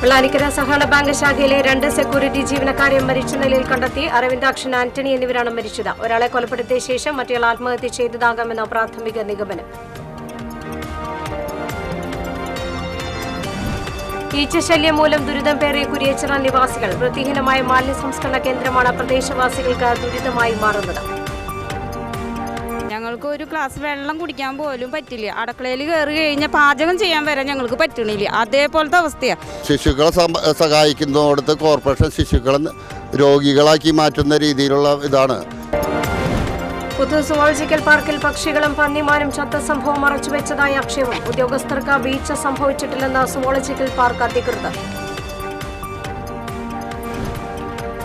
വെള്ളാനിക്കര സഹകരണ ബാങ്ക് ശാഖയിലെ 2 സെക്യൂരിറ്റി ജീവനക്കാരെ മരിച്ച നിലയിൽ കണ്ടെത്തി. അരവിന്ദാക്ഷൻ, ആന്റണി എന്നിവരാണ് മരിച്ചത്. ഒരാളെ കൊലപ്പെടുത്തിയ ശേഷം മറ്റേയാൾ ആത്മഹത്യ ചെയ്തതാകാമെന്ന പ്രാഥമിക നിഗമനം. ഈച്ചശല്യം മൂലം ദുരിതം പേറിയ കുരിയച്ചിറ നിവാസികൾ. വൃത്തിഹീനമായ മാലിന്യ സംസ്കരണ കേന്ദ്രമാണ് പ്രദേശവാസികൾക്ക് ദുരിതമായി മാറുന്നത്. ഞങ്ങൾക്ക് ഒരു ഗ്ലാസ് വെള്ളം കുടിക്കാൻ പോലും പറ്റില്ല. അടുക്കളയിൽ കയറി കഴിഞ്ഞാൽ പാചകം ചെയ്യാൻ വരെ ഞങ്ങൾക്ക് പറ്റണില്ല. അതേപോലത്തെ അവസ്ഥയാണ്. ശിശുക്കളെ സഹായിക്കുന്നതോടത്ത് കോർപ്പറേഷൻ ശിശുക്കളെ രോഗികളാക്കി മാറ്റുന്ന രീതിയിലുള്ള ഇതാണ്. പുതു സുവോളജിക്കൽ പാർക്കിൽ പക്ഷികളും പന്നിമാരും ചത്ത സംഭവം മറച്ചുവെച്ചതായി ആക്ഷേപം. ഉദ്യോഗസ്ഥർക്ക് വീഴ്ച സംഭവിച്ചിട്ടില്ലെന്ന് സുവോളജിക്കൽ പാർക്ക് അധികൃതർ.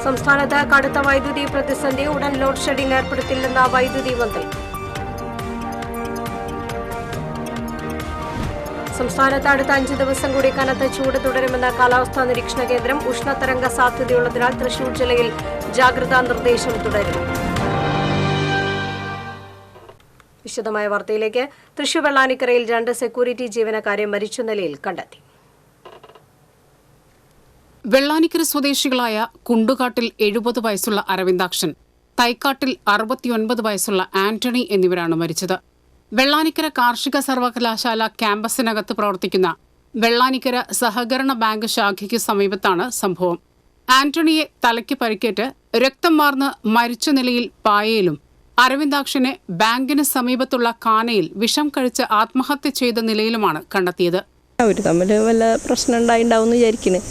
സംസ്ഥാനത്ത് കടുത്ത വൈദ്യുതി പ്രതിസന്ധി. ഉടൻ ലോഡ് ഷെഡിംഗ് ഏർപ്പെടുത്തില്ലെന്ന വൈദ്യുതി മന്ത്രി. സംസ്ഥാനത്ത് അടുത്ത 5 ദിവസം കൂടി കനത്ത ചൂട് തുടരുമെന്ന് കാലാവസ്ഥാ നിരീക്ഷണ കേന്ദ്രം. ഉഷ്ണതരംഗ സാധ്യതയുള്ളതിനാൽ തൃശൂർ ജില്ലയിൽ ജാഗ്രതാ നിർദ്ദേശം തുടരും. വിശദമായ വാർത്തയിലേക്ക്. തൃശൂർ വെള്ളാനിക്കരയിൽ 2 സെക്യൂരിറ്റി ജീവനക്കാരെ മരിച്ച നിലയിൽ കണ്ടെത്തി. വെള്ളാനിക്കര സ്വദേശികളായ കുണ്ടുകാട്ടിൽ 70 വയസ്സുള്ള അരവിന്ദാക്ഷൻ, തൈക്കാട്ടിൽ 69 വയസ്സുള്ള ആന്റണി എന്നിവരാണ് മരിച്ചത്. വെള്ളാനിക്കര കാർഷിക സർവകലാശാല ക്യാമ്പസിനകത്ത് പ്രവർത്തിക്കുന്ന വെള്ളാനിക്കര സഹകരണ ബാങ്ക് ശാഖയ്ക്ക് സമീപത്താണ് സംഭവം. ആന്റണിയെ തലയ്ക്ക് പരിക്കേറ്റ് രക്തം വാർന്ന് മരിച്ച നിലയിൽ പായയിലും, അരവിന്ദാക്ഷനെ ബാങ്കിന് സമീപത്തുള്ള കാനയിൽ വിഷം കഴിച്ച് ആത്മഹത്യ ചെയ്ത നിലയിലുമാണ് കണ്ടെത്തിയത്. അവർ തമ്മിൽ വല്ല പ്രശ്നം ഉണ്ടാവും വിചാരിക്കുന്നു.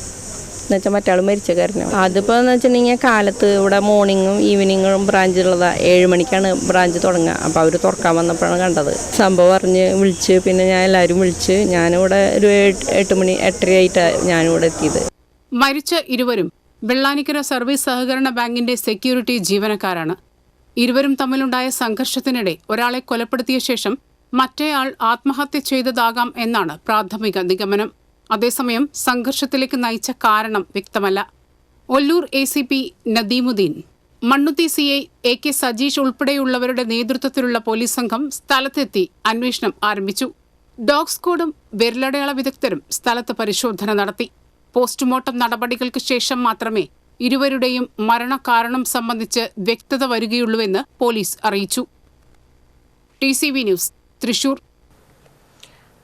എന്നുവെച്ചാൽ മറ്റാൾ മരിച്ച കാരണം അതിപ്പോൾ എന്ന് വെച്ചിട്ടുണ്ടെങ്കിൽ കാലത്ത് ഇവിടെ മോർണിംഗും ഈവനിങ്ങും ബ്രാഞ്ചുള്ളതാണ്. 7 മണിക്കാണ് ബ്രാഞ്ച് തുടങ്ങുക. അപ്പോൾ അവർ തുറക്കാൻ വന്നപ്പോഴാണ് കണ്ടത്. സംഭവം അറിഞ്ഞ് വിളിച്ച് പിന്നെ ഞാൻ എല്ലാവരും വിളിച്ച് ഞാനിവിടെ ഒരു 8 മണി 8:30 ആയിട്ടാണ് ഞാനിവിടെ എത്തിയത്. മരിച്ച ഇരുവരും വെള്ളാനിക്കര സർവീസ് സഹകരണ ബാങ്കിന്റെ സെക്യൂരിറ്റി ജീവനക്കാരാണ്. ഇരുവരും തമ്മിലുണ്ടായ സംഘർഷത്തിനിടെ ഒരാളെ കൊലപ്പെടുത്തിയ ശേഷം മറ്റേയാൾ ആത്മഹത്യ ചെയ്തതാകാം എന്നാണ് പ്രാഥമിക നിഗമനം. അതേസമയം സംഘർഷത്തിലേക്ക് നയിച്ച കാരണം വ്യക്തമല്ല. Ollur ACP നദീമുദ്ദീൻ, Mannuthy CI AK Sajeesh ഉൾപ്പെടെയുള്ളവരുടെ നേതൃത്വത്തിലുള്ള പോലീസ് സംഘം സ്ഥലത്തെത്തി അന്വേഷണം ആരംഭിച്ചു. ഡോഗ് സ്ക്വാഡും വിരലടയാള വിദഗ്ധരും സ്ഥലത്ത് പരിശോധന നടത്തി. പോസ്റ്റ്മോർട്ടം നടപടികൾക്ക് ശേഷം മാത്രമേ ഇരുവരുടെയും മരണകാരണം സംബന്ധിച്ച് വ്യക്തത വരികയുള്ളൂവെന്ന് പോലീസ് അറിയിച്ചു. TCV news, Thrissur.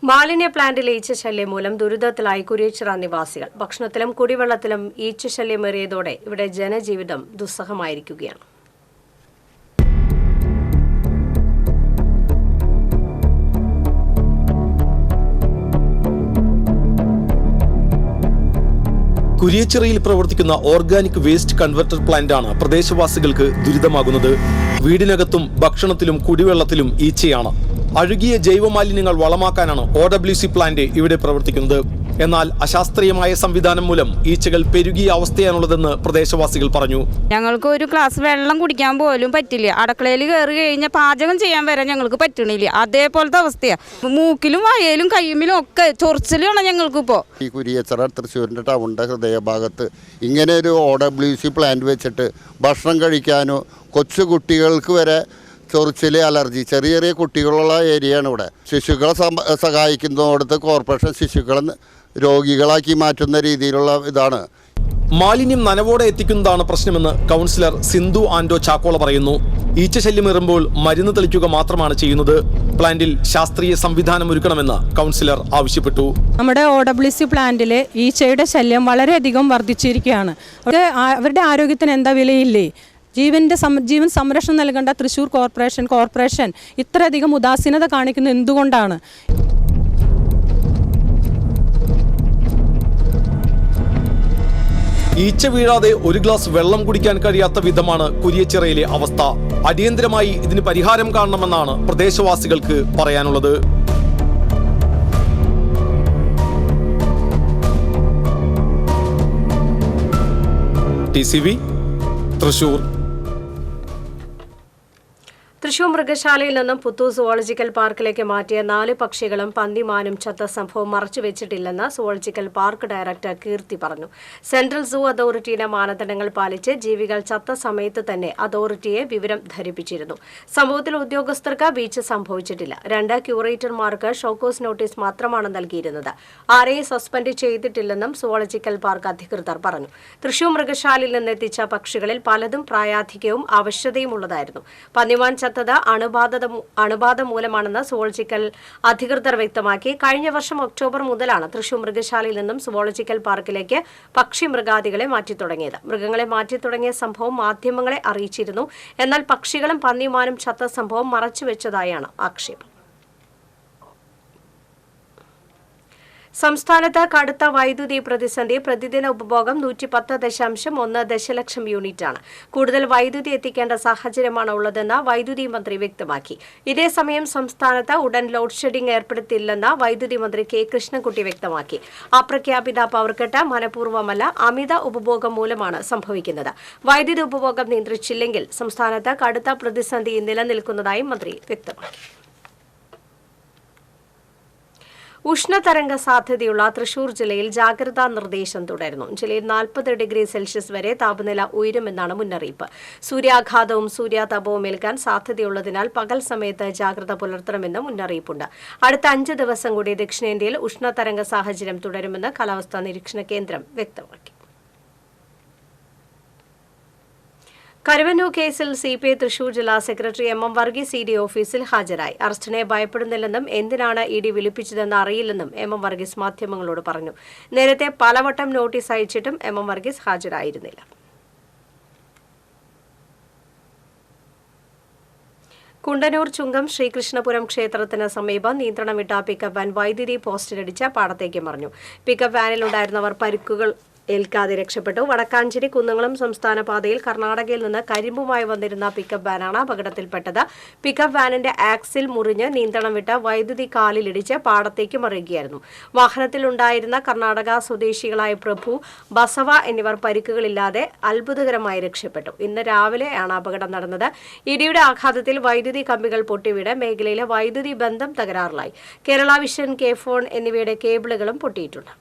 മാലിന്യ പ്ലാന്റിലെ ഈച്ചശല്യം മൂലം ദുരിതത്തിലായി കുരിയച്ചിറ നിവാസികൾ. ഭക്ഷണത്തിലും കുടിവെള്ളത്തിലും ഈച്ചശല്യമേറിയതോടെ ഇവിടെ ജനജീവിതം ദുസ്സഹമായിരിക്കുകയാണ്. കുരിയച്ചിറയിൽ പ്രവർത്തിക്കുന്ന ഓർഗാനിക് വേസ്റ്റ് കൺവെർട്ടർ പ്ലാന്റാണ് പ്രദേശവാസികൾക്ക് ദുരിതമാകുന്നത്. വീടിനകത്തും ഭക്ഷണത്തിലും കുടിവെള്ളത്തിലും ഈച്ചയാണ്. അഴുകിയ ജൈവമാലിന്യങ്ങൾ വളമാക്കാനാണ് OWC പ്ലാന്റ് ഇവിടെ പ്രവർത്തിക്കുന്നത്. എന്നാൽ അശാസ്ത്രീയമായ സംവിധാനം മൂലം ഈച്ചകൾ പെരുകിയ അവസ്ഥയാണുള്ളതെന്ന് പ്രദേശവാസികൾ പറഞ്ഞു. ഞങ്ങൾക്ക് ഒരു ഗ്ലാസ് വെള്ളം കുടിക്കാൻ പോലും പറ്റില്ല. അടുക്കളയിൽ കയറി കഴിഞ്ഞാൽ പാചകം ചെയ്യാൻ വരെ ഞങ്ങൾക്ക് പറ്റണില്ല. അതേപോലത്തെ അവസ്ഥയാണ്. മൂക്കിലും വായയിലും കയ്യുമ്മിലും ഒക്കെ ചൊറിച്ചിലാണ് ഞങ്ങൾക്കിപ്പോൾ. ഈ കുരിയച്ചിറ തൃശ്ശൂരിൻ്റെ ടൗണിൻ്റെ ഹൃദയഭാഗത്ത് ഇങ്ങനെ ഒരു OWC പ്ലാന്റ് വെച്ചിട്ട് ഭക്ഷണം കഴിക്കാനോ കൊച്ചു കുട്ടികൾക്ക് വരെ ചൊറിച്ചിൽ, അലർജി, ചെറിയ ചെറിയ കുട്ടികളുള്ള ഏരിയയാണ് ഇവിടെ. ശിശുക്കളെ സഹായിക്കുന്നതോടത്ത് കോർപ്പറേഷൻ ശിശുക്കളെ രോഗികളാക്കി മാറ്റുന്ന രീതിയിലുള്ള ഇതാണ്. മാലിന്യം നനവോടെ എത്തിക്കുന്നതാണ് പ്രശ്നമെന്ന് കൗൺസിലർ സിന്ധു ആൻഡോ ചാക്കോള പറയുന്നു. ഈച്ചശല്യമേറുമ്പോൾ മരുന്ന് തെളിക്കുക മാത്രമാണ് ചെയ്യുന്നത്. പ്ലാന്റിൽ ശാസ്ത്രീയ സംവിധാനം ഒരുക്കണമെന്ന് കൗൺസിലർ ആവശ്യപ്പെട്ടു. നമ്മുടെ OWC പ്ലാന്റിൽ ഈച്ചയുടെ ശല്യം വളരെയധികം വർദ്ധിച്ചിരിക്കുകയാണ്. അവരുടെ ആരോഗ്യത്തിന് എന്താ വിലയില്ലേ? ജീവൻ സംരക്ഷണം നൽകേണ്ട തൃശ്ശൂർ കോർപ്പറേഷൻ ഇത്രയധികം ഉദാസീനത കാണിക്കുന്നത് എന്തുകൊണ്ടാണ്? ഈച്ച വീഴാതെ ഒരു ഗ്ലാസ് വെള്ളം കുടിക്കാൻ കഴിയാത്ത വിധമാണ് കുരിയച്ചിറയിലെ അവസ്ഥ. അടിയന്തരമായി ഇതിന് പരിഹാരം കാണണമെന്നാണ് പ്രദേശവാസികൾക്ക് പറയാനുള്ളത്. TCV, തൃശൂർ. തൃശൂർ മൃഗശാലയിൽ നിന്നും പുത്തൂർ സുവോളജിക്കൽ പാർക്കിലേക്ക് മാറ്റിയ 4 പക്ഷികളും പന്നിമാനും ചത്ത സംഭവം മറച്ചുവെച്ചിട്ടില്ലെന്ന് സുവോളജിക്കൽ പാർക്ക് ഡയറക്ടർ കീർത്തി പറഞ്ഞു. സെൻട്രൽ സൂ അതോറിറ്റിയുടെ മാനദണ്ഡങ്ങൾ പാലിച്ച് ജീവികൾ ചത്ത സമയത്ത് തന്നെ അതോറിറ്റിയെ വിവരം ധരിപ്പിച്ചിരുന്നു. സംഭവത്തിൽ ഉദ്യോഗസ്ഥർക്ക് വീഴ്ച സംഭവിച്ചിട്ടില്ല. 2 ക്യൂറേറ്റർമാർക്ക് ഷോക്കോസ് നോട്ടീസ് മാത്രമാണ് നൽകിയിരുന്നത്. ആരെയും സസ്പെൻഡ് ചെയ്തിട്ടില്ലെന്നും സുവോളജിക്കൽ പാർക്ക് അധികൃതർ പറഞ്ഞു. തൃശൂർ മൃഗശാലയിൽ നിന്നെത്തിച്ച പക്ഷികളിൽ പലതും പ്രായാധിക്യവും അവശതയും ഉള്ളതായിരുന്നു. പന്നിമാൻ ചത്തത് അണുബാധ മൂലമാണെന്ന് സുവോളജിക്കൽ അധികൃതർ വ്യക്തമാക്കി. കഴിഞ്ഞ വർഷം ഒക്ടോബർ മുതലാണ് തൃശൂർ മൃഗശാലയിൽ നിന്നും സുവോളജിക്കൽ പാർക്കിലേക്ക് പക്ഷി മൃഗാദികളെ മാറ്റിത്തുടങ്ങിയത്. മൃഗങ്ങളെ മാറ്റിത്തുടങ്ങിയ സംഭവം മാധ്യമങ്ങളെ അറിയിച്ചിരുന്നു. എന്നാൽ പക്ഷികളും പന്നിമാനും ചത്ത സംഭവം മറച്ചുവെച്ചതായാണ് ആക്ഷേപം. സംസ്ഥാനത്ത് കടുത്ത വൈദ്യുതി പ്രതിസന്ധി. പ്രതിദിന ഉപഭോഗം 110.1 ദശലക്ഷം യൂണിറ്റാണ്. കൂടുതൽ വൈദ്യുതി എത്തിക്കേണ്ട സാഹചര്യമാണ് ഉള്ളതെന്ന് വൈദ്യുതി മന്ത്രി വ്യക്തമാക്കി. ഇതേസമയം സംസ്ഥാനത്ത് ഉടൻ ലോഡ് ഷെഡിംഗ് ഏർപ്പെടുത്തില്ലെന്ന് വൈദ്യുതി മന്ത്രി കെ കൃഷ്ണൻകുട്ടി വ്യക്തമാക്കി. അപ്രഖ്യാപിത പവർ കട്ട് മനഃപൂർവ്വമല്ല, അമിത ഉപഭോഗം മൂലമാണ് സംഭവിക്കുന്നത്. വൈദ്യുതി ഉപഭോഗം നിയന്ത്രിച്ചില്ലെങ്കിൽ സംസ്ഥാനത്ത് കടുത്ത പ്രതിസന്ധി നിലനിൽക്കുന്നതായും മന്ത്രി വ്യക്തമാക്കി. ഉഷ്ണതരംഗ സാധ്യതയുള്ള തൃശൂർ ജില്ലയിൽ ജാഗ്രതാ നിർദ്ദേശം തുടരുന്നു. ജില്ലയിൽ 40 ഡിഗ്രി സെൽഷ്യസ് വരെ താപനില ഉയരുമെന്നാണ് മുന്നറിയിപ്പ്. സൂര്യാഘാതവും സൂര്യാതപവും ഏൽക്കാൻ സാധ്യതയുള്ളതിനാൽ പകൽ സമയത്ത് ജാഗ്രത പുലർത്തണമെന്ന് മുന്നറിയിപ്പുണ്ട്. അടുത്ത 5 ദിവസം കൂടി ദക്ഷിണേന്ത്യയിൽ ഉഷ്ണതരംഗ സാഹചര്യം തുടരുമെന്ന് കാലാവസ്ഥാ നിരീക്ഷണ കേന്ദ്രം വ്യക്തമാക്കി. കരുവന്നൂർ കേസിൽ CPI തൃശൂർ ജില്ലാ സെക്രട്ടറി MM വർഗീസ് ED ഓഫീസിൽ ഹാജരായി. അറസ്റ്റിനെ ഭയപ്പെടുന്നില്ലെന്നും എന്തിനാണ് ED വിളിപ്പിച്ചതെന്ന് അറിയില്ലെന്നും MM വർഗീസ് മാധ്യമങ്ങളോട് പറഞ്ഞു. നേരത്തെ പലവട്ടം നോട്ടീസ് അയച്ചിട്ടും MM വർഗീസ് ഹാജരായിരുന്നില്ല. കുണ്ടന്നൂർ ചുങ്കം ശ്രീകൃഷ്ണപുരം ക്ഷേത്രത്തിന് സമീപം നിയന്ത്രണം വിട്ട പിക്കപ്പ് വാൻ വൈദ്യുതി പോസ്റ്റിലിടിച്ച് പാടത്തേക്ക് മറിഞ്ഞു. പിക്കപ്പ് വാനിലുണ്ടായിരുന്നവർ പരിക്കുകൾ ഏൽക്കാതെ രക്ഷപ്പെട്ടു. വടക്കാഞ്ചേരി കുന്നംകുളം സംസ്ഥാന പാതയിൽ കർണാടകയിൽ നിന്ന് കരിമ്പുമായി വന്നിരുന്ന പിക്കപ്പ് വാനാണ് അപകടത്തിൽപ്പെട്ടത്. പിക്കപ്പ് വാനിന്റെ ആക്സിൽ മുറിഞ്ഞ് നിയന്ത്രണം വിട്ട വൈദ്യുതി കാലിലിടിച്ച് പാടത്തേക്ക് മറിയുകയായിരുന്നു. വാഹനത്തിലുണ്ടായിരുന്ന കർണാടക സ്വദേശികളായ പ്രഭു, ബസവ എന്നിവർ പരിക്കുകളില്ലാതെ അത്ഭുതകരമായി രക്ഷപ്പെട്ടു. ഇന്ന് രാവിലെയാണ് അപകടം നടന്നത്. ഇടിയുടെ ആഘാതത്തിൽ വൈദ്യുതി കമ്പികൾ പൊട്ടിവീണ് മേഖലയിലെ വൈദ്യുതി ബന്ധം തകരാറിലായി. കേരള വിഷൻ, കെ-ഫോൺ എന്നിവയുടെ കേബിളുകളും പൊട്ടിയിട്ടുണ്ട്.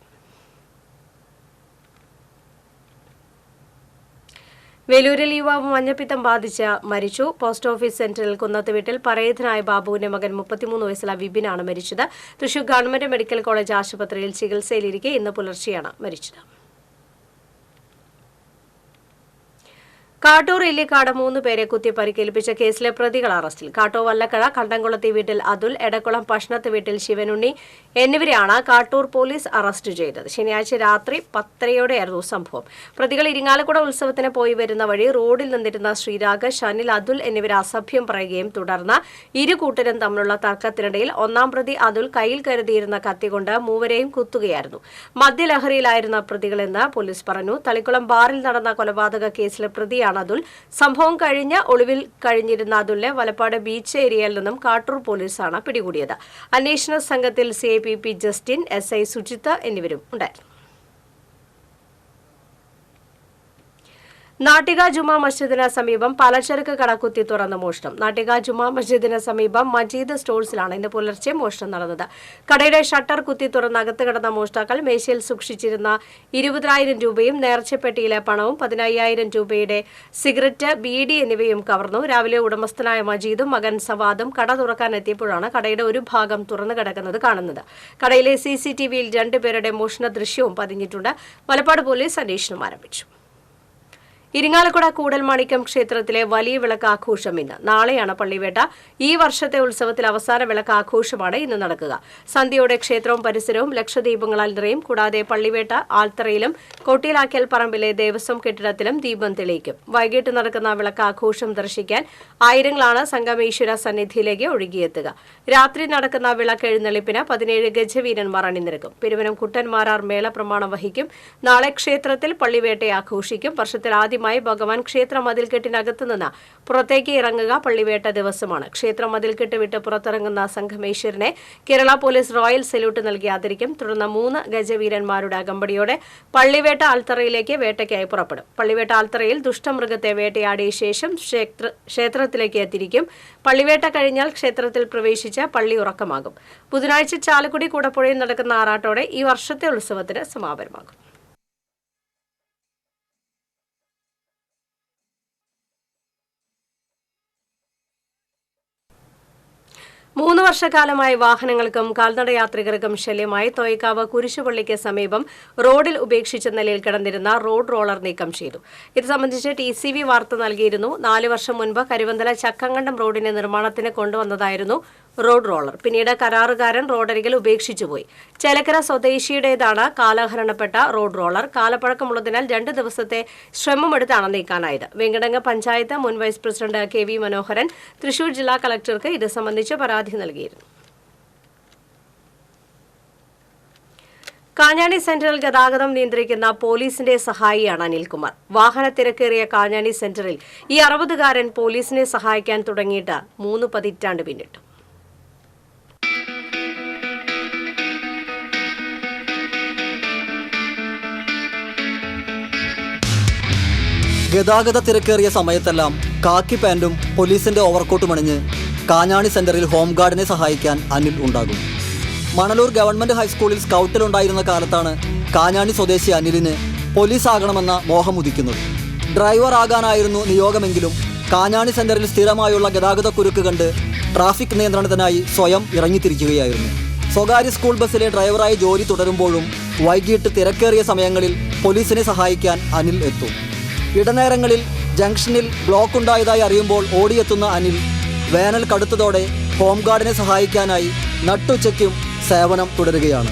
വേലൂരിൽ യുവാവ് മഞ്ഞപ്പിത്തം ബാധിച്ച് മരിച്ചു. പോസ്റ്റ് ഓഫീസ് സെന്ററിൽ കുന്നത്ത് വീട്ടിൽ പറയഥനായ ബാബുവിന്റെ മകൻ 33 വയസ്സുള്ള വിപിനാണ് മരിച്ചത്. തൃശൂർ ഗവൺമെന്റ് മെഡിക്കൽ കോളേജ് ആശുപത്രിയിൽ ചികിത്സയിലിരിക്കെ ഇന്ന് പുലർച്ചെയാണ് മരിച്ചത്. കാട്ടൂർ ഇല്ലിക്കാട് 3 പേരെ കുത്തി പരിക്കേൽപ്പിച്ച കേസിലെ പ്രതികൾ അറസ്റ്റിൽ. കാട്ടൂർ വല്ലക്കഴ കണ്ടംകുളത്തി വീട്ടിൽ അതുൽ, എടക്കുളം പഷ്ണത്ത് വീട്ടിൽ ശിവനുണ്ണി എന്നിവരെയാണ് കാട്ടൂർ പോലീസ് അറസ്റ്റ് ചെയ്തത്. ശനിയാഴ്ച രാത്രി 10:30യോടെയായിരുന്നു സംഭവം. പ്രതികൾ ഇരിങ്ങാലക്കുട ഉത്സവത്തിന് പോയി വരുന്ന വഴി റോഡിൽ നിന്നിരുന്ന ശ്രീരാഗ്, ഷനിൽ, അതുൽ എന്നിവരെ അസഭ്യം പറയുകയും തുടർന്ന് ഇരു കൂട്ടരും തമ്മിലുള്ള തർക്കത്തിനിടയിൽ 1-ാം പ്രതി അതുൽ കയ്യിൽ കരുതിയിരുന്ന കത്തികൊണ്ട് മൂവരെയും കുത്തുകയായിരുന്നു. മദ്യലഹരിയിലായിരുന്ന പ്രതികളെന്ന് പോലീസ് പറഞ്ഞു. തളിക്കുളം ബാറിൽ നടന്ന കൊലപാതക കേസിലെ പ്രതിയാണ് അതുൽ. സംഭവം കഴിഞ്ഞ് ഒളിവിൽ കഴിഞ്ഞിരുന്ന അതുലിനെ വലപ്പാട് ബീച്ച് ഏരിയയിൽ നിന്നും കാട്ടൂർ പോലീസാണ് പിടികൂടിയത്. അന്വേഷണ സംഘത്തിൽ CIPP ജസ്റ്റിൻ, SI സുജിത്ത് എന്നിവരും ഉണ്ടായിരുന്നു. നാട്ടിക ജുമാ മസ്ജിദിന് സമീപം പലചരക്ക് കട കുത്തി തുറന്ന് മോഷണം. നാട്ടിക ജുമാ മസ്ജിദിന് സമീപം മജീദ് സ്റ്റോഴ്സിലാണ് ഇന്ന് പുലർച്ചെ മോഷണം നടന്നത്. കടയുടെ ഷട്ടർ കുത്തി തുറന്ന് അകത്ത് കിടന്ന മോഷ്ടാക്കൾ മേശയിൽ സൂക്ഷിച്ചിരുന്ന 20,000 രൂപയും നേർച്ചപ്പെട്ടിയിലെ പണവും 15,000 രൂപയുടെ സിഗരറ്റ്, ബീഡി എന്നിവയും കവർന്നു. രാവിലെ ഉടമസ്ഥനായ മജീദും മകൻ സവാദും കട തുറക്കാനെത്തിയപ്പോഴാണ് കടയുടെ ഒരു ഭാഗം തുറന്നു കിടക്കുന്നത് കാണുന്നത്. കടയിലെ CCTVയിൽ 2 പേരുടെ മോഷണ ദൃശ്യവും പതിഞ്ഞിട്ടുണ്ട്. വലപ്പാട് പോലീസ് അന്വേഷണം ആരംഭിച്ചു. ഇരിങ്ങാലക്കുട കൂടൽമാണിക്യം ക്ഷേത്രത്തിലെ വലിയ വിളക്ക് ആഘോഷം ഇന്ന്. നാളെയാണ് പള്ളിവേട്ട. ഈ വർഷത്തെ ഉത്സവത്തിൽ അവസാന വിളക്ക് ആഘോഷമാണ് ഇന്ന് നടക്കുക. സന്ധ്യയോടെ ക്ഷേത്രവും പരിസരവും ലക്ഷദീപങ്ങളാൽ നിറയും. കൂടാതെ പള്ളിവേട്ട ആൽത്തറയിലും കോട്ടിയിലാക്കൽ പറമ്പിലെ ദേവസ്വം കെട്ടിടത്തിലും ദീപം തെളിയിക്കും. വൈകിട്ട് നടക്കുന്ന വിളക്ക് ആഘോഷം ദർശിക്കാൻ ആയിരങ്ങളാണ് സംഗമേശ്വര സന്നിധിയിലേക്ക് ഒഴുകിയെത്തുക. രാത്രി നടക്കുന്ന വിളക്ക് എഴുന്നള്ളിപ്പിന് 17 ഗജവീരന്മാർ അണിനിരക്കും. പെരുവനം കുട്ടന്മാരാർ മേളപ്രമാണം വഹിക്കും. നാളെ ക്ഷേത്രത്തിൽ പള്ളിവേട്ട ആഘോഷിക്കും. വർഷത്തിൽ ആദ്യം ആദ്യമായി ഭഗവാൻ ക്ഷേത്ര മതിൽക്കെട്ടിനകത്ത് നിന്ന് പുറത്തേക്ക് ഇറങ്ങുക പള്ളിവേട്ട ദിവസമാണ്. ക്ഷേത്ര മതിൽക്കെട്ട് വിട്ട് പുറത്തിറങ്ങുന്ന സംഘമേശ്വരനെ കേരള പോലീസ് റോയൽ സല്യൂട്ട് നൽകി ആദരിക്കും. തുടർന്ന് 3 ഗജവീരന്മാരുടെ അകമ്പടിയോടെ പള്ളിവേട്ട ആൽത്തറയിലേക്ക് വേട്ടയ്ക്കായി പുറപ്പെടും. പള്ളിവേട്ട ആൽത്തറയിൽ ദുഷ്ടമൃഗത്തെ വേട്ടയാടിയ ശേഷം ക്ഷേത്രത്തിലേക്ക് തിരിക്കും. പള്ളിവേട്ട കഴിഞ്ഞാൽ ക്ഷേത്രത്തിൽ പ്രവേശിച്ച് പള്ളി ഉറക്കമാകും. ബുധനാഴ്ച ചാലക്കുടി കൂടപ്പുഴയിൽ നടക്കുന്ന ആറാട്ടോടെ ഈ വർഷത്തെ ഉത്സവത്തിന് സമാപനമാകും. മൂന്ന് വർഷക്കാലമായി വാഹനങ്ങൾക്കും കാൽനടയാത്രികർക്കും ശല്യമായി തോയ്ക്കാവ് കുരിശുപള്ളിക്ക് സമീപം റോഡിൽ ഉപേക്ഷിച്ച നിലയിൽ കിടന്നിരുന്ന റോഡ് റോളർ നീക്കം ചെയ്തു. ഇത് സംബന്ധിച്ച് TCV വാർത്ത നൽകിയിരുന്നു. 4 വർഷം മുൻപ് കരുവന്തല ചക്കങ്കണ്ടം റോഡിന്റെ നിർമ്മാണത്തിന് കൊണ്ടുവന്നതായിരുന്നു റോഡ് റോളർ. പിന്നീട് കരാറുകാരൻ റോഡരികിൽ ഉപേക്ഷിച്ചുപോയി. ചേലക്കര സ്വദേശിയുടേതാണ് കാലഹരണപ്പെട്ട റോഡ് റോളർ. കാലപ്പഴക്കമുള്ളതിനാൽ 2 ദിവസത്തെ ശ്രമമെടുത്താണ് നീക്കാനായത്. വെങ്കടങ്ങ് പഞ്ചായത്ത് മുൻ വൈസ് പ്രസിഡന്റ് KV മനോഹരൻ തൃശൂർ ജില്ലാ കളക്ടർക്ക് ഇത് സംബന്ധിച്ച് പരാതി നൽകിയിരുന്നു. കാഞ്ഞാണി സെന്ററിൽ ഗതാഗതം നിയന്ത്രിക്കുന്ന പോലീസിന്റെ സഹായിയാണ് അനിൽകുമാർ. വാഹന തിരക്കേറിയ കാഞ്ഞാണി സെന്ററിൽ ഈ 60-കാരൻ പോലീസിനെ സഹായിക്കാൻ തുടങ്ങിയിട്ട് 3 പതിറ്റാണ്ട് പിന്നിട്ടു. ഗതാഗത തിരക്കേറിയ സമയത്തെല്ലാം കാക്കി പാൻറ്റും പോലീസിന്റെ ഓവർകോട്ടും അണിഞ്ഞ് കാഞ്ഞാണി സെന്ററിൽ ഹോംഗാർഡിനെ സഹായിക്കാൻ അനിൽ ഉണ്ടാകും. മണലൂർ ഗവൺമെന്റ് ഹൈസ്കൂളിൽ സ്കൗട്ടിലുണ്ടായിരുന്ന കാലത്താണ് കാഞ്ഞാണി സ്വദേശി അനിലിന് പോലീസ് ആകണമെന്ന മോഹമുദിക്കുന്നത്. ഡ്രൈവർ ആകാനായിരുന്നു നിയോഗമെങ്കിലും കാഞ്ഞാണി സെന്ററിൽ സ്ഥിരമായുള്ള ഗതാഗതക്കുരുക്ക് കണ്ട് ട്രാഫിക് നിയന്ത്രണത്തിനായി സ്വയം ഇറങ്ങിത്തിരിക്കുകയായിരുന്നു. സ്വകാര്യ സ്കൂൾ ബസ്സിലെ ഡ്രൈവറായി ജോലി തുടരുമ്പോഴും വൈകിട്ട് തിരക്കേറിയ സമയങ്ങളിൽ പോലീസിനെ സഹായിക്കാൻ അനിൽ എത്തും. ഇടനേരങ്ങളിൽ ജംഗ്ഷനിൽ ബ്ലോക്ക് ഉണ്ടായതായി അറിയുമ്പോൾ ഓടിയെത്തുന്ന അനിൽ വേനൽ കടുത്തതോടെ ഹോംഗാർഡിനെ സഹായിക്കാനായി നട്ടുച്ചയ്ക്കും സേവനം തുടരുകയാണ്.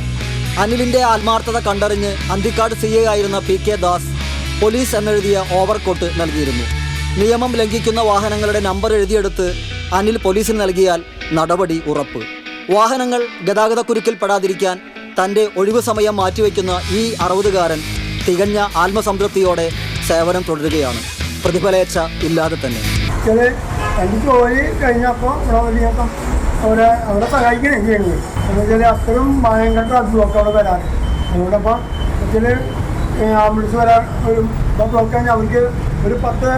അനിലിൻ്റെ ആത്മാർത്ഥത കണ്ടറിഞ്ഞ് അന്തിക്കാട് CA ആയിരുന്ന PK ദാസ് പോലീസ് എന്നെഴുതിയ ഓവർകോട്ട് നൽകിയിരുന്നു. നിയമം ലംഘിക്കുന്ന വാഹനങ്ങളുടെ നമ്പർ എഴുതിയെടുത്ത് അനിൽ പോലീസിന് നൽകിയാൽ നടപടി ഉറപ്പ്. വാഹനങ്ങൾ ഗതാഗതക്കുരുക്കിൽപ്പെടാതിരിക്കാൻ തൻ്റെ ഒഴിവു സമയം മാറ്റിവെക്കുന്ന ഈ 60-കാരൻ തികഞ്ഞ ആത്മസംതൃപ്തിയോടെ സേവനം തുടരുകയാണ്, പ്രതിഫലേച്ഛ ഇല്ലാതെ തന്നെ. എനിക്ക് ജോലി കഴിഞ്ഞപ്പോൾ അവിടെ സഹായിക്കുകയും ചെയ്യുന്നത് എന്ന് വെച്ചാൽ അത്രയും ഭയങ്കര ബ്ലോക്ക് അവിടെ വരാറ്. അതുകൊണ്ടപ്പോൾ ആംബുലൻസ് വരാൻ ഒരു ബ്ലോക്ക് കഴിഞ്ഞാൽ അവർക്ക് ഒരു 10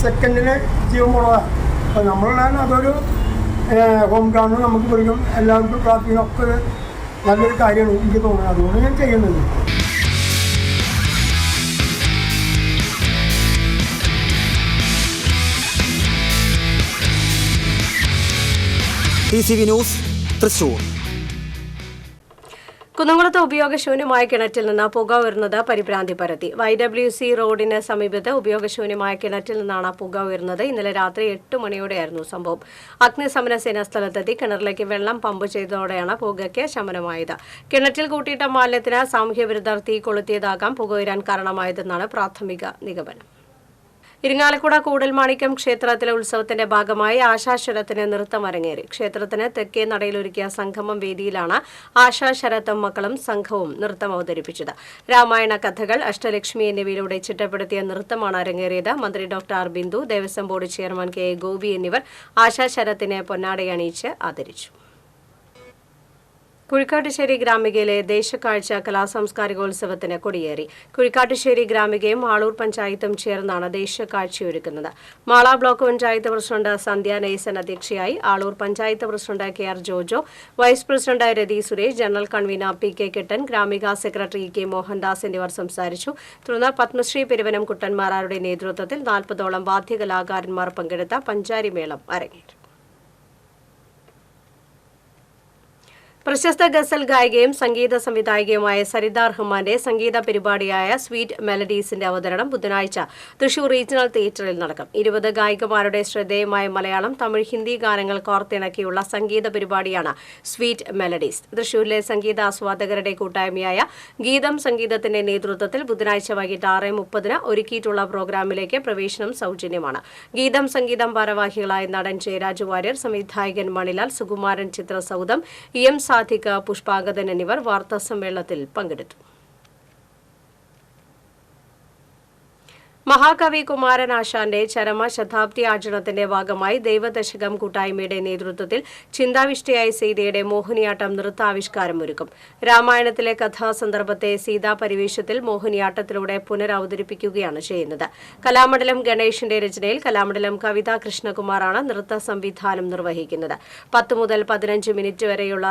സെക്കൻഡിന് ജീവൻ പോണതാണ്. അപ്പോൾ നമ്മളുടെ അതൊരു ഹോം ഗാർഡ് നമുക്ക് പിടിക്കും. എല്ലാവർക്കും ട്രാഫിക്കിനൊക്കെ നല്ലൊരു കാര്യമാണ് എനിക്ക് തോന്നുന്നത്. അതുകൊണ്ട് ഞാൻ ചെയ്യുന്നത്. TCV news Thrissur. കുന്നംകുളത്ത് ഉപയോഗശൂന്യമായ കിണറ്റിൽ നിന്ന് പുക ഉയർന്നത് പരിഭ്രാന്തി പരത്തി. YWC റോഡിന് സമീപത്ത് ഉപയോഗശൂന്യമായ കിണറ്റിൽ നിന്നാണ് പുക ഉയർന്നത്. ഇന്നലെ രാത്രി 8 മണിയോടെയായിരുന്നു സംഭവം. അഗ്നിശമന സേന സ്ഥലത്തെത്തി കിണറിലേക്ക് വെള്ളം പമ്പ് ചെയ്തതോടെയാണ് പുകയ്ക്ക് ശമനമായത്. കിണറ്റിൽ കൂട്ടിയിട്ട മാലിന്യത്തിന് സാമൂഹ്യവിരുദ്ധർ തീ കൊളുത്തിയതാകാം പുക ഉയരാൻ കാരണമായതെന്നാണ് പ്രാഥമിക നിഗമനം. ഇരിങ്ങാലക്കുട കൂടൽമാണിക്യം ക്ഷേത്രത്തിലെ ഉത്സവത്തിന്റെ ഭാഗമായി ആശാശരത്തിന് നൃത്തം അരങ്ങേറി. ക്ഷേത്രത്തിന് തെക്കേ നടയിലൊരുക്കിയ സംഗമം വേദിയിലാണ് ആശാശരത്തും മക്കളും സംഘവും നൃത്തം അവതരിപ്പിച്ചത്. രാമായണ കഥകൾ, അഷ്ടലക്ഷ്മി എന്നിവയിലൂടെ ചിട്ടപ്പെടുത്തിയ നൃത്തമാണ് അരങ്ങേറിയത്. മന്ത്രി doctor Bindu, Devaswom board chairman KA Gopi എന്നിവർ ആശാശരത്തിനെ പൊന്നാടയണിയിച്ച് ആദരിച്ചു. കുഴിക്കാട്ടുശ്ശേരി ഗ്രാമികയിലെ ദേശക്കാഴ്ച കലാസാംസ്കാരികോത്സവത്തിന് കൊടിയേറി. കുഴിക്കാട്ടുശ്ശേരി ഗ്രാമികയും ആളൂർ പഞ്ചായത്തും ചേർന്നാണ് ദേശക്കാഴ്ചയൊരുക്കുന്നത്. മാള ബ്ലോക്ക് പഞ്ചായത്ത് പ്രസിഡന്റ് സന്ധ്യ നെയ്സൻ അധ്യക്ഷയായി. Aloor panchayat president KR Jojo, vice president Rathi Suresh, general convener PK Kittan, Gramika secretary K Mohandas എന്നിവർ സംസാരിച്ചു. തുടർന്ന് പത്മശ്രീ പെരുവനം കുട്ടന്മാരാരുടെ നേതൃത്വത്തിൽ 40ഓളം വാദ്യകലാകാരന്മാർ പങ്കെടുത്ത പഞ്ചാരിമേളം അരങ്ങേറി. പ്രശസ്ത ഗസൽ ഗായികയും സംഗീത സംവിധായികയുമായ സരിത റഹ്മാന്റെ സംഗീത പരിപാടിയായ സ്വീറ്റ് മെലഡീസിന്റെ അവതരണം ബുധനാഴ്ച തൃശൂർ റീജിയണൽ തിയേറ്ററിൽ നടക്കും. 20 ഗായികമാരുടെ ശ്രദ്ധേയമായ മലയാളം, തമിഴ്, ഹിന്ദി ഗാനങ്ങൾ കോർത്തിണക്കിയുള്ള സംഗീത പരിപാടിയാണ് സ്വീറ്റ് മെലഡീസ്. തൃശൂരിലെ സംഗീത ആസ്വാദകരുടെ കൂട്ടായ്മയായ ഗീതം സംഗീതത്തിന്റെ നേതൃത്വത്തിൽ ബുധനാഴ്ച വൈകിട്ട് 6:30 ഒരുക്കിയിട്ടുള്ള പ്രോഗ്രാമിലേക്ക് പ്രവേശനം സൗജന്യമാണ്. ഗീതം സംഗീതം ഭാരവാഹികളായ നടൻ ജയരാജ് വാര്യർ, സംവിധായകൻ മണിലാൽ, സുകുമാരൻ, ചിത്രസൗധം, EM സാധിക, പുഷ്പാഗതൻ എന്നിവർ വാർത്താസമ്മേളനത്തിൽ പങ്കെടുത്തു. മഹാകവി കുമാരനാശാന്റെ ചരമശതാബ്ദി ആചരണത്തിന്റെ ഭാഗമായി ദൈവദശകം കൂട്ടായ്മയുടെ നേതൃത്വത്തിൽ ചിന്താവിഷ്ടയായ സീതയുടെ മോഹിനിയാട്ടം നൃത്താവിഷ്കാരം ഒരുക്കും. രാമായണത്തിലെ കഥാസന്ദർഭത്തെ സീതാ പരിവേഷത്തിൽ മോഹിനിയാട്ടത്തിലൂടെ പുനരവതരിപ്പിക്കുകയാണ് ചെയ്യുന്നത്. കലാമണ്ഡലം ഗണേഷിന്റെ രചനയിൽ കലാമണ്ഡലം കവിതാ കൃഷ്ണകുമാറാണ് നൃത്ത സംവിധാനം നിർവഹിക്കുന്നത്. 10 മുതൽ 15 മിനിറ്റ് വരെയുള്ള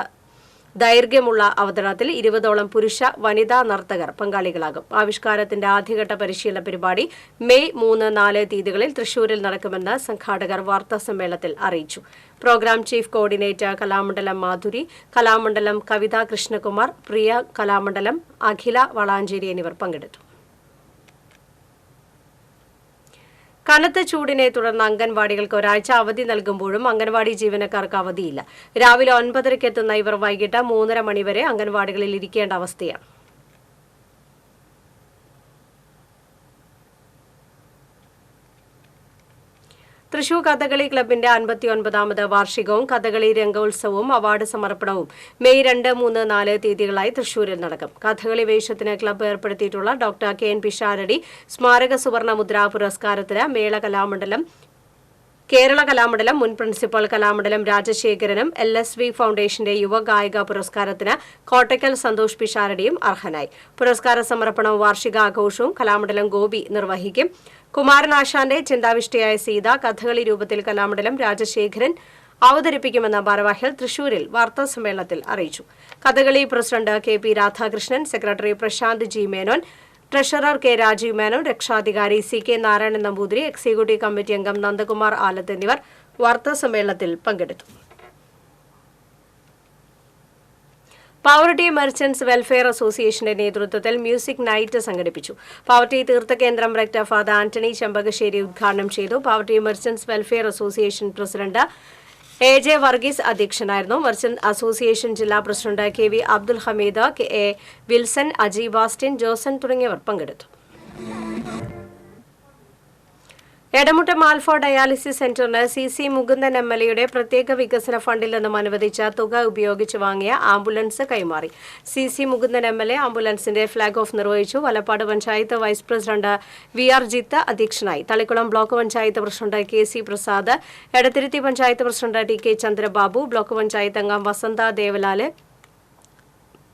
ദൈർഘ്യമുള്ള അവതരണത്തിൽ 20ഓളം പുരുഷ വനിതാ നർത്തകർ പങ്കാളികളാകും. ആവിഷ്കാരത്തിന്റെ ആദ്യഘട്ട പരിശീലന പരിപാടി മെയ് 3, 4 തീയതികളിൽ തൃശൂരിൽ നടക്കുമെന്ന് സംഘാടകർ വാർത്താസമ്മേളനത്തിൽ അറിയിച്ചു. Programme chief coordinator Kalamandalam Madhuri, Kalamandalam Kavitha Krishnakumar, പ്രിയ കലാമണ്ഡലം, അഖില വളാഞ്ചേരി എന്നിവർ പങ്കെടുത്തു. കനത്ത ചൂടിനെ തുടർന്ന് അംഗൻവാടികൾക്ക് ഒരാഴ്ച അവധി നൽകുമ്പോഴും അംഗൻവാടി ജീവനക്കാർക്ക് അവധിയില്ല. രാവിലെ 9:30 എത്തുന്ന ഇവർ വൈകിട്ട് 3:30 മണിവരെ അംഗൻവാടികളിൽ ഇരിക്കേണ്ട അവസ്ഥയാണ്. തൃശൂർ കഥകളി ക്ലബിന്റെ 59ാമത് വാർഷികവും കഥകളി രംഗോത്സവവും അവാർഡ് സമർപ്പണവും മെയ് 2, 3, 4 തീയതികളായി തൃശൂരിൽ നടക്കും. കഥകളി വേഷത്തിന് ക്ലബ്ബ് ഏർപ്പെടുത്തിയിട്ടുള്ള ഡോക്ടർ KN പിഷാരടി സ്മാരക സുവർണ മുദ്രാ പുരസ്കാരത്തിന് മേള കലാമണ്ഡലം കേരള കലാമണ്ഡലം മുൻ പ്രിൻസിപ്പൽ കലാമണ്ഡലം രാജശേഖരനും LSV ഫൗണ്ടേഷന്റെ യുവഗായിക പുരസ്കാരത്തിന് കോട്ടയ്ക്കൽ സന്തോഷ് പിഷാരടിയും അർഹനായി. പുരസ്കാര സമർപ്പണവും വാർഷികാഘോഷവും കലാമണ്ഡലം ഗോപി നിർവഹിക്കും. കുമാരനാശാന്റെ ചിന്താവിഷ്ടയായ സീത കഥകളി രൂപത്തിൽ കലാമണ്ഡലം രാജശേഖരൻ അവതരിപ്പിക്കുമെന്ന് ഭാരവാഹികൾ തൃശൂരിൽ വാർത്താസമ്മേളനത്തിൽ അറിയിച്ചു. Kathakali president KP Radhakrishnan, secretary Prashanth G Menon, treasurer K Rajeev Menon, രക്ഷാധികാരി CK Narayanan Namboothiri, executive committee അംഗം നന്ദകുമാർ ആലത്ത് എന്നിവർ വാർത്താസമ്മേളനത്തിൽ പങ്കെടുത്തു. പാവർട്ടി മെർച്ചന്റ്സ് വെൽഫെയർ അസോസിയേഷന്റെ നേതൃത്വത്തിൽ മ്യൂസിക് നൈറ്റ് സംഘടിപ്പിച്ചു. പാവർട്ടി തീർത്ഥകേന്ദ്രം റെക്ടർ ഫാദർ ആന്റണി ചെമ്പകശ്ശേരി ഉദ്ഘാടനം ചെയ്തു. Pavaratty merchants welfare association president AJ Varghese അധ്യക്ഷനായിരുന്നു. മെർച്ചന്റ് അസോസിയേഷൻ ജില്ലാ president KV Abdul Hameed, KA Wilson, Aji Bastin, Joson തുടങ്ങിയവർ പങ്കെടുത്തു. എടമുട്ടം ആൽഫ ഡയാലിസിസ് സെന്ററിന് CC മുകുന്ദൻ MLAയുടെ പ്രത്യേക വികസന ഫണ്ടിൽ നിന്നും അനുവദിച്ച തുക ഉപയോഗിച്ച് വാങ്ങിയ ആംബുലൻസ് കൈമാറി. CC മുകുന്ദൻ MLA ആംബുലൻസിന്റെ ഫ്ളാഗ് ഓഫ് നിർവഹിച്ചു. Valappad panchayat vice president VR Jith അധ്യക്ഷനായി. Thalikulam block panchayat president KC Prasad, Edathiruthy panchayat president TK Chandrababu, block panchayat അംഗം Vasantha Devalal,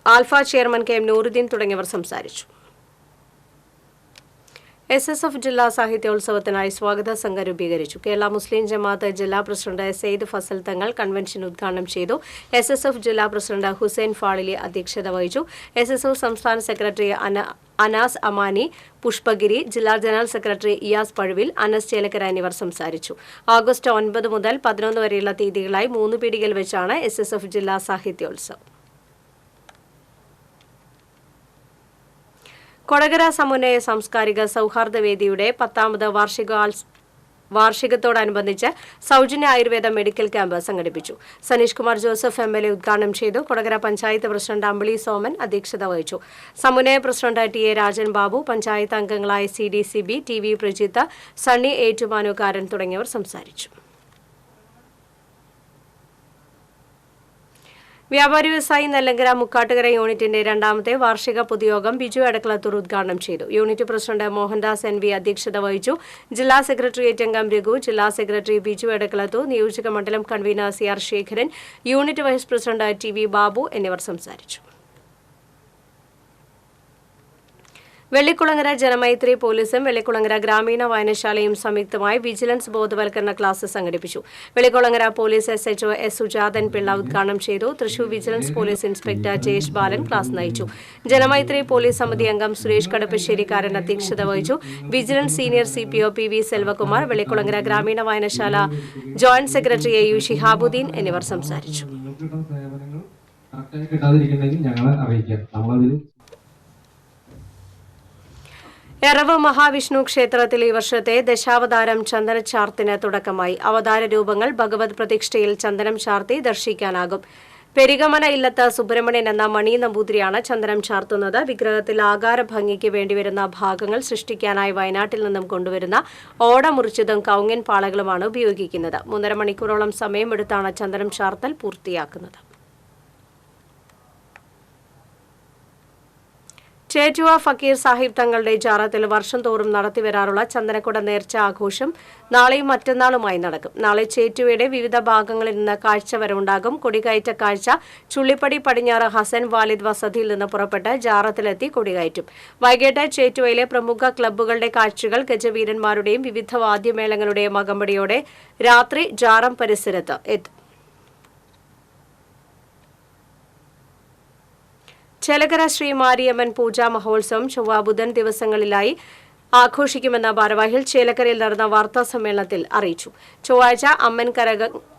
alpha chairman KM Nooruddeen തുടങ്ങിയവർ സംസാരിച്ചു. SSF ജില്ലാ സാഹിത്യോത്സവത്തിനായി സ്വാഗത സംഘം രൂപീകരിച്ചു. കേരള മുസ്ലിം ജമാഅത്ത് ജില്ലാ പ്രസിഡന്റ് സെയ്ദ് ഫസൽ തങ്ങൾ കൺവെൻഷൻ ഉദ്ഘാടനം ചെയ്തു. SSF ജില്ലാ പ്രസിഡന്റ് ഹുസൈൻ ഫാളിലി അധ്യക്ഷത വഹിച്ചു. SSF സംസ്ഥാന സെക്രട്ടറി അനാസ് അമാനി പുഷ്പഗിരി, ജില്ലാ ജനറൽ സെക്രട്ടറി ഇയാസ് പഴുവിൽ, അനസ് ചേലക്കര എന്നിവർ സംസാരിച്ചു. ഓഗസ്റ്റ് 9 മുതൽ 11 വരെയുള്ള തീയതികളായി 3 പീടികയിൽ വെച്ചാണ് SSF ജില്ലാ സാഹിത്യോത്സവം. കൊടകര സമന്വയ സാംസ്കാരിക സൗഹാർദ്ദ വേദിയുടെ 10ാമത് വാർഷികത്തോടനുബന്ധിച്ച് സൗജന്യ ആയുർവേദ മെഡിക്കൽ ക്യാമ്പ് സംഘടിപ്പിച്ചു. സനീഷ് കുമാർ ജോസഫ് MLA ഉദ്ഘാടനം ചെയ്തു. കൊടകര പഞ്ചായത്ത് പ്രസിഡന്റ് അമ്പിളി സോമൻ അധ്യക്ഷത വഹിച്ചു. സമന്വയ പ്രസിഡന്റ് TA രാജൻ ബാബു, പഞ്ചായത്ത് അംഗങ്ങളായ CDCB, TV പ്രജിത്ത്, സണ്ണി ഏറ്റുമാനൂക്കാരൻ തുടങ്ങിയവർ സംസാരിച്ചു. വ്യാപാരി വ്യവസായി നെല്ലങ്കര മുക്കാട്ടുകര യൂണിറ്റിന്റെ 2ാമത്തെ വാർഷിക പൊതുയോഗം ബിജു എടക്കളത്തൂർ ഉദ്ഘാടനം ചെയ്തു. യൂണിറ്റ് പ്രസിഡന്റ് മോഹൻദാസ് NV അധ്യക്ഷത വഹിച്ചു. ജില്ലാ സെക്രട്ടേറിയറ്റ് അംഗം രഘു, ജില്ലാ സെക്രട്ടറി ബിജു എടക്കളത്തൂർ, നിയോജക മണ്ഡലം convener CR Sekharan, unit vice president TV Babu എന്നിവർ സംസാരിച്ചു. വെള്ളിക്കുളങ്ങര ജനമൈത്രി പോലീസും വെള്ളിക്കുളങ്ങര ഗ്രാമീണ വായനശാലയും സംയുക്തമായി വിജിലൻസ് ബോധവൽക്കരണ ക്ലാസ് സംഘടിപ്പിച്ചു. Vellikulangara police SHO S Sujathan Pillai ഉദ്ഘാടനം ചെയ്തു. Thrissur vigilance police inspector Jayesh Balan class നയിച്ചു. ജനമൈത്രി പോലീസ് സമിതി അംഗം സുരേഷ് കടപ്പശ്ശേരിക്കാരൻ അധ്യക്ഷത വഹിച്ചു. Vigilance senior CPO PV Selvakumar, Vellikulangara ഗ്രാമീണ വായനശാല ജോയിന്റ് സെക്രട്ടറി AU ഷിഹാബുദ്ദീൻ എന്നിവർ സംസാരിച്ചു. എറവ് മഹാവിഷ്ണു ക്ഷേത്രത്തിൽ ഈ വർഷത്തെ ദശാവതാരം ചന്ദനച്ചാർത്തിന് തുടക്കമായി. അവതാര രൂപങ്ങൾ ഭഗവത് പ്രതിഷ്ഠയിൽ ചന്ദനം ചാർത്തി ദർശിക്കാനാകും. പെരിഗമന ഇല്ലത്ത് സുബ്രഹ്മണ്യൻ എന്ന മണി നമ്പൂതിരിയാണ് ചന്ദനം ചാർത്തുന്നത്. വിഗ്രഹത്തിൽ ആകാര ഭംഗിക്ക് വേണ്ടിവരുന്ന ഭാഗങ്ങൾ സൃഷ്ടിക്കാനായി വയനാട്ടിൽ നിന്നും കൊണ്ടുവരുന്ന ഓട മുറിച്ചതും കൗങ്ങൻ പാളകളുമാണ് ഉപയോഗിക്കുന്നത്. 3.5 മണിക്കൂറോളം സമയമെടുത്താണ് ചന്ദനം ചാർത്തൽ പൂർത്തിയാക്കുന്നത്. ചേറ്റുവ ഫക്കീർ സാഹിബ് തങ്ങളുടെ ജാറത്തിൽ വർഷം തോറും നടത്തിവരാറുള്ള ചന്ദനക്കുട നേർച്ച ആഘോഷം നാളെയും മറ്റന്നാളുമായി നടക്കും. നാളെ ചേറ്റുവയുടെ വിവിധ ഭാഗങ്ങളിൽ നിന്ന് കാഴ്ചവരവുണ്ടാകും. കൊടികയറ്റ കാഴ്ച ചുള്ളിപ്പടി പടിഞ്ഞാറ് ഹസൻ വാലിദ് വസതിയിൽ നിന്ന് പുറപ്പെട്ട് ജാറത്തിലെത്തി കൊടികയറ്റും. വൈകിട്ട് ചേറ്റുവയിലെ പ്രമുഖ ക്ലബ്ബുകളുടെ കാഴ്ചകൾ ഗജവീരന്മാരുടെയും വിവിധ വാദ്യമേളങ്ങളുടെയും അകമ്പടിയോടെ രാത്രി ജാറം പരിസരത്ത് എത്തും. ചേലക്കര ശ്രീ മാരിയമ്മൻ പൂജാ മഹോത്സവം ചൊവ്വ ബുധൻ ദിവസങ്ങളിലായി ആഘോഷിക്കുമെന്ന ഭാരവാഹികൾ ചേലക്കരയിൽ നടന്ന വാർത്താ സമ്മേളനത്തിൽ അറിയിച്ചു. ചൊവ്വാഴ്ച അമ്മൻ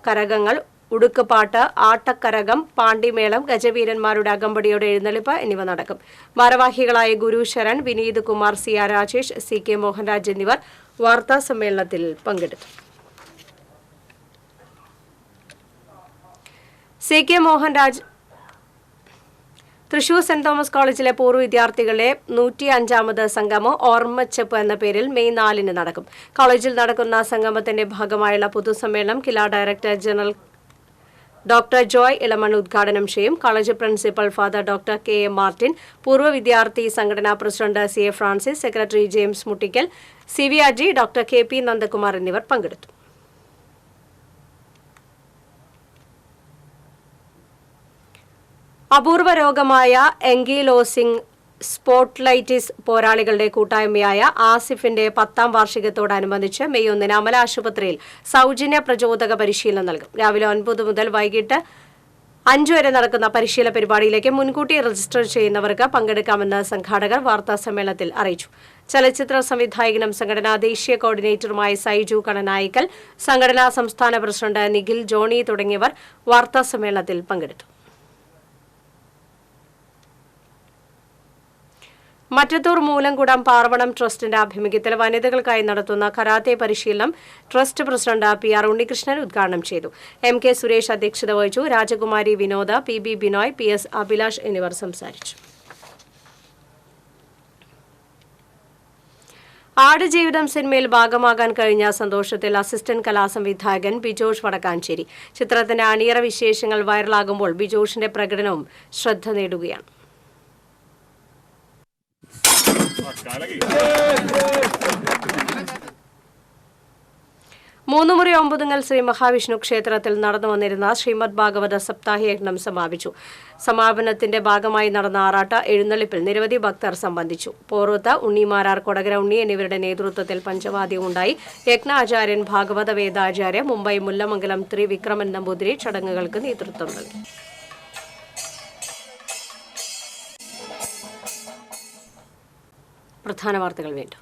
കരകങ്ങൾ, ഉടുക്കുപാട്ട്, ആട്ടക്കരകം, പാണ്ടിമേളം, ഗജവീരന്മാരുടെ അകമ്പടിയോടെ എഴുന്നള്ളിപ്പ് എന്നിവ നടക്കും. ഭാരവാഹികളായ Guru Saran, Vineeth Kumar, C R Rajesh, C K Mohanraj എന്നിവർ വാർത്താ സമ്മേളനത്തിൽ പങ്കെടുത്തു. C K Mohanraj Thrissur saint Thomas കോളേജിലെ പൂർവ്വ വിദ്യാർത്ഥികളുടെ 105ാമത് സംഗമം ഓർമ്മച്ചപ്പ് എന്ന പേരിൽ മെയ് 4 നടക്കും. കോളേജിൽ നടക്കുന്ന സംഗമത്തിന്റെ ഭാഗമായുള്ള പൊതുസമ്മേളനം KILA director general doctor Joy Elamon ഉദ്ഘാടനം ചെയ്യും. College principal father doctor K M Martin, പൂർവ്വ വിദ്യാർത്ഥി സംഘടനാ president C A Francis, secretary James Muttikkal, C V Aji, doctor K P Nandakumar എന്നിവർ പങ്കെടുത്തു. അപൂർവ രോഗമായ എങ്കിലോസിംഗ് സ്പോട്ട്ലൈറ്റിസ് പോരാളികളുടെ കൂട്ടായ്മയായ ആസിഫിന്റെ 10ാം വാർഷികത്തോടനുബന്ധിച്ച് മെയ് 1 അമല ആശുപത്രിയിൽ സൗജന്യ പ്രചോദക പരിശീലനം നൽകും. രാവിലെ 9 മുതൽ വൈകിട്ട് 5 വരെ നടക്കുന്ന പരിശീലന പരിപാടിയിലേക്ക് മുൻകൂട്ടി രജിസ്റ്റർ ചെയ്യുന്നവർക്ക് പങ്കെടുക്കാമെന്ന് സംഘാടകർ വാർത്താസമ്മേളനത്തിൽ അറിയിച്ചു. ചലച്ചിത്ര സംവിധായകനും സംഘടനാ ദേശീയ കോർഡിനേറ്ററുമായ സൈജു കണനായിക്കൽ, സംഘടനാ സംസ്ഥാന പ്രസിഡന്റ് നിഖിൽ ജോണി തുടങ്ങിയവർ വാർത്താസമ്മേളനത്തിൽ പങ്കെടുത്തു. മറ്റത്തൂർ മൂലംകുടം പാർവണം ട്രസ്റ്റിന്റെ ആഭിമുഖ്യത്തിൽ വനിതകൾക്കായി നടത്തുന്ന കരാത്തെ പരിശീലനം trust president P R Unnikrishnan ഉദ്ഘാടനം ചെയ്തു. എം കെ സുരേഷ് അധ്യക്ഷത വഹിച്ചു. Rajakumari Vinoda, P B Binoy, P S Abhilash എന്നിവർ സംസാരിച്ചു. ആടുജീവിതം സിനിമയിൽ ഭാഗമാകാൻ കഴിഞ്ഞ സന്തോഷത്തിൽ അസിസ്റ്റന്റ് കലാസംവിധായകൻ ബിജോഷ് വടക്കാഞ്ചേരി. ചിത്രത്തിന്റെ അണിയറ വിശേഷങ്ങൾ വൈറലാകുമ്പോൾ ബിജോഷിന്റെ പ്രകടനവും ശ്രദ്ധ നേടുകയാണ്. 3 മുറി 9 ശ്രീ മഹാവിഷ്ണു ക്ഷേത്രത്തിൽ നടന്നു വന്നിരുന്ന ശ്രീമദ് ഭാഗവത സപ്താഹി യജ്ഞം സമാപിച്ചു. സമാപനത്തിന്റെ ഭാഗമായി നടന്ന ആറാട്ട് എഴുന്നള്ളിപ്പിൽ നിരവധി ഭക്തർ സംബന്ധിച്ചു. പോറൂത്ത്, ഉണ്ണിമാരാർ, കൊടകര ഉണ്ണി എന്നിവരുടെ നേതൃത്വത്തിൽ പഞ്ചവാദ്യം ഉണ്ടായി. യജ്ഞാചാര്യൻ ഭാഗവത വേദാചാര്യ മുംബൈ മുല്ലമംഗലം ത്രിവിക്രമൻ നമ്പൂതിരി ചടങ്ങുകൾക്ക് നേതൃത്വം നൽകി. പ്രധാന വാർത്തകൾ വീണ്ടും.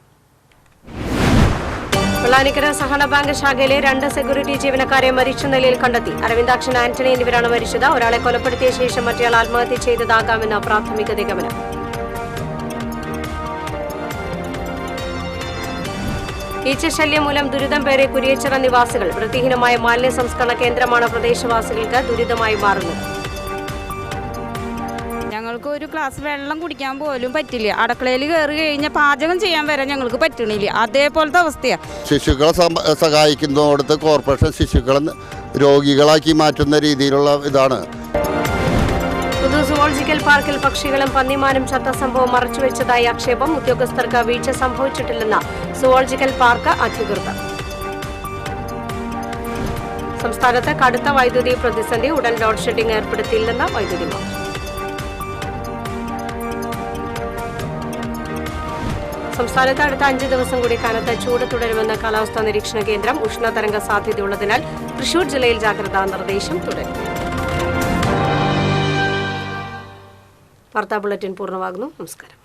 വെള്ളാനിക്കര സഹകരണ ബാങ്ക് ശാഖയിലെ 2 സെക്യൂരിറ്റി ജീവനക്കാരെ മരിച്ച നിലയിൽ കണ്ടെത്തി. അരവിന്ദാക്ഷൻ, ആന്റണി എന്നിവരാണ് മരിച്ചത്. ഒരാളെ കൊലപ്പെടുത്തിയ ശേഷം മറ്റേയാൾ ആത്മഹത്യ ചെയ്തതാകാമെന്ന പ്രാഥമിക നിഗമനം. ഈച്ചശല്യം മൂലം ദുരിതം പേരെ കുരിയച്ചിറ നിവാസികൾ. വൃത്തിഹീനമായ മാലിന്യ സംസ്കരണ കേന്ദ്രമാണ് പ്രദേശവാസികൾക്ക് ദുരിതമായി മാറുന്നത്. ഞങ്ങൾക്ക് ഒരു ഗ്ലാസ് വെള്ളം കുടിക്കാൻ പോലും പറ്റില്ല. അടുക്കളയിൽ കയറി കഴിഞ്ഞാൽ പാചകം ചെയ്യാൻ വരെ ഞങ്ങൾക്ക് പറ്റണില്ല. അതേപോലത്തെ അവസ്ഥയാണ്. ശിശുക്കളെ സഹായിക്കുന്നിടത്ത് കോർപ്പറേഷൻ ശിശുക്കളെ രോഗികളാക്കി മാറ്റുന്ന രീതിയിലുള്ള ഇതാണ്. പുതു സുവോളജിക്കൽ പാർക്കിൽ പക്ഷികളും പന്നിമാനും ചത്ത സംഭവം മറച്ചുവെച്ചതായി ആക്ഷേപം. ഉദ്യോഗസ്ഥർക്ക് വീഴ്ച സംഭവിച്ചിട്ടില്ലെന്ന് സുവോളജിക്കൽ പാർക്ക് അധികൃതർ. സംസ്ഥാനത്ത് കടുത്ത വൈദ്യുതി പ്രതിസന്ധി. ഉടൻ ലോഡ് ഷെഡിംഗ് ഏർപ്പെടുത്തിയില്ലെന്ന് വൈദ്യുതി മന്ത്രി. സംസ്ഥാനത്ത് അടുത്ത 5 ദിവസം കൂടി കനത്ത ചൂട് തുടരുമെന്ന് കാലാവസ്ഥാ നിരീക്ഷണ കേന്ദ്രം. ഉഷ്ണതരംഗ സാധ്യതയുള്ളതിനാൽ തൃശൂർ ജില്ലയിൽ ജാഗ്രതാ നിർദ്ദേശം തുടരും. വാർത്താ ബുള്ളറ്റിൻ പൂർണ്ണമാകുന്നു. നമസ്കാരം.